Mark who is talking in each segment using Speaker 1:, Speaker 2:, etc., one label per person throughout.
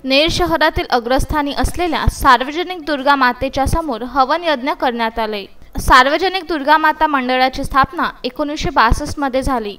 Speaker 1: नेर शहरातील अग्रस्थानी असलेल्या सार्वजनिक दुर्गा मातेच्या समोर हवन यज्ञ करण्यात आले। सार्वजनिक दुर्गा माता मंडळाची स्थापना 1962 मध्ये झाली।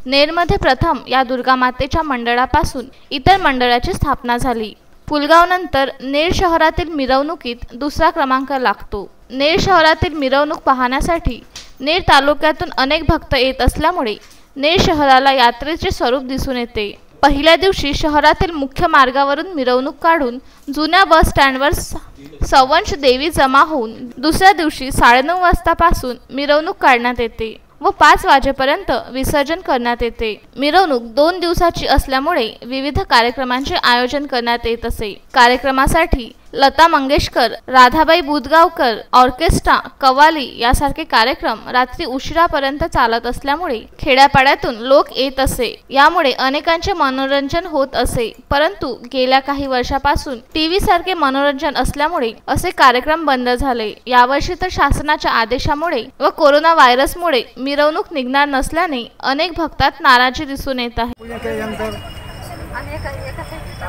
Speaker 1: नेरमध्ये प्रथम या दुर्गा मातेच्या मंडळापासून इतर मंडळाची स्थापना झाली। पुलगावनंतर नेर शहरातील मिरवणुकीत दुसरा क्रमांक लागतो। नेर शहरातील मिरवणूक पाहण्यासाठी नेर तालुक्यातून अनेक भक्त येत असल्यामुळे नेर शहराला यात्रेचे स्वरूप दिसून येते। पहिल्या दिवशी शहरातील मुख्य मार्गावरून मिरवणूक काढून जुन्या बस स्टँडवर सवंश देवी जमा होऊन दुसऱ्या दिवशी 9:30 वाजतापासून मिरवणूक काढण्यात येते व 5 वाजेपर्यंत विसर्जन करण्यात येते। मिरवणूक 2 दिवसाची असल्यामुळे विविध कार्यक्रमांचे आयोजन करण्यात येत असे। कार्यक्रमासाठी लता मंगेशकर, राधाबाई बुधगावकर, ऑर्केस्ट्रा, कव्वाली यासारखे कार्यक्रम रात्री उशिरापर्यंत चालत असल्यामुळे खेड्यापाड्यातून लोक येत असे। यामुळे अनेकांचे मनोरंजन होत असे। परंतु गेल्या काही वर्षापासून टीव्ही सारखे मनोरंजन असल्यामुळे असे कार्यक्रम बंद झाले। यावर्षी तर शासनाच्या आदेशामुळे व कोरोना व्हायरसमुळे मिरवणूक निघणार नसल्याने अनेक भक्तात नाराजी दिसून येत आहे।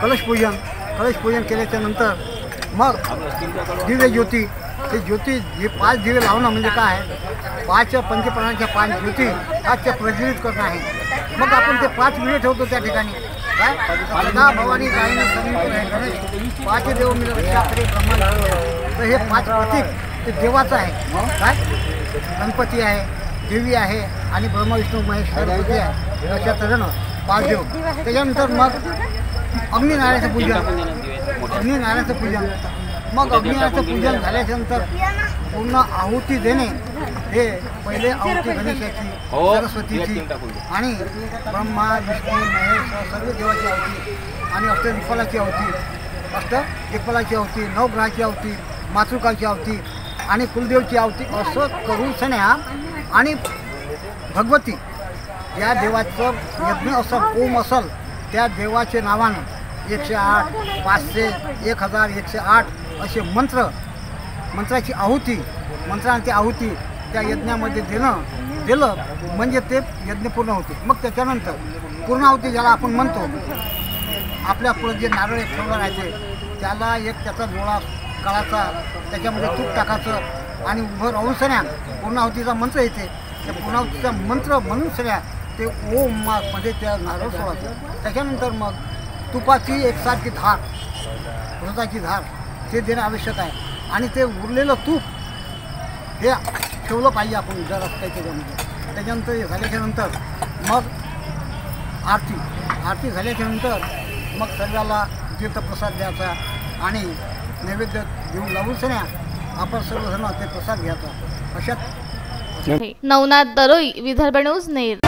Speaker 2: कलश पूजन केल्याच्या नंतर मग दिव्य ज्योती, ते ज्योती जे 5 दिवे लावणं म्हणजे काय, 5 पंचप्राणांच्या 5 ज्योती 5 प्रज्वलित करणं आहे। मग आपण ते 5 विडे ठेवतो त्या ठिकाणी काय, सदा भवानी गायने समीप 5 देव मिळून रक्षा करे ब्रह्मा। तर हे 5 प्रतीक ते देवाचं आहे काय, गणपती आहे, देवी आहे आणि ब्रह्मा विष्णू महेश सरस्वती आहे, अशा तऱ्हेनं 5 देव। त्याच्यानंतर मग अग्निनारायणाचं पूजन, मग अग्निनारायणाचं पूजन झाल्याच्यानंतर पूर्ण आहुती देणे, हे पहिले आहुती गणेशाची, सरस्वतीची आणि ब्रह्मा विष्णू महेश सर्व देवाची आहुती आणि अष्टदिक्पालाची आहुती, नवग्रहाची आहुती, मातृकाची आहुती आणि कुलदेवची आहुती असं करून सण्या आणि भगवती या देवाचं यज्ञ असल, ओम असल त्या देवाचे नावानं 108, 500, 1000, 108 असे मंत्राची आहुती, मंत्रांची आहुती त्या यज्ञामध्ये दिलं म्हणजे ते यज्ञ पूर्ण होते। मग त्याच्यानंतर पूर्णाहुती ज्याला आपण म्हणतो, आपल्या पुढे जे नारळ ठेवलं राहते त्याला एक त्याचा डोळा काढायचा, त्याच्यामध्ये तूप टाकायचं आणि उभं राहून सण्या पूर्णाहुतीचा मंत्र येते। त्या पूर्णाहुतीचा मंत्र म्हणून सण्या ते ओम मध्ये त्या नारळ सोडायचं। त्याच्यानंतर मग तुपाची एकसारखी धार, दुधाची धार ते देणं आवश्यक आहे आणि ते उरलेलं तूप हे ठेवलं पाहिजे आपण जर असतं त्याच्यामध्ये। त्याच्यानंतर हे झाल्याच्यानंतर मग आरती झाल्याच्यानंतर मग सर्वाला तीर्थप्रसाद द्यायचा आणि नैवेद्य देऊन लावून सण्या आपण सर्वजण ते प्रसाद घ्यायचा। अशात
Speaker 1: नवनाथ दरोई, विदर्भ न्यूज, नेर।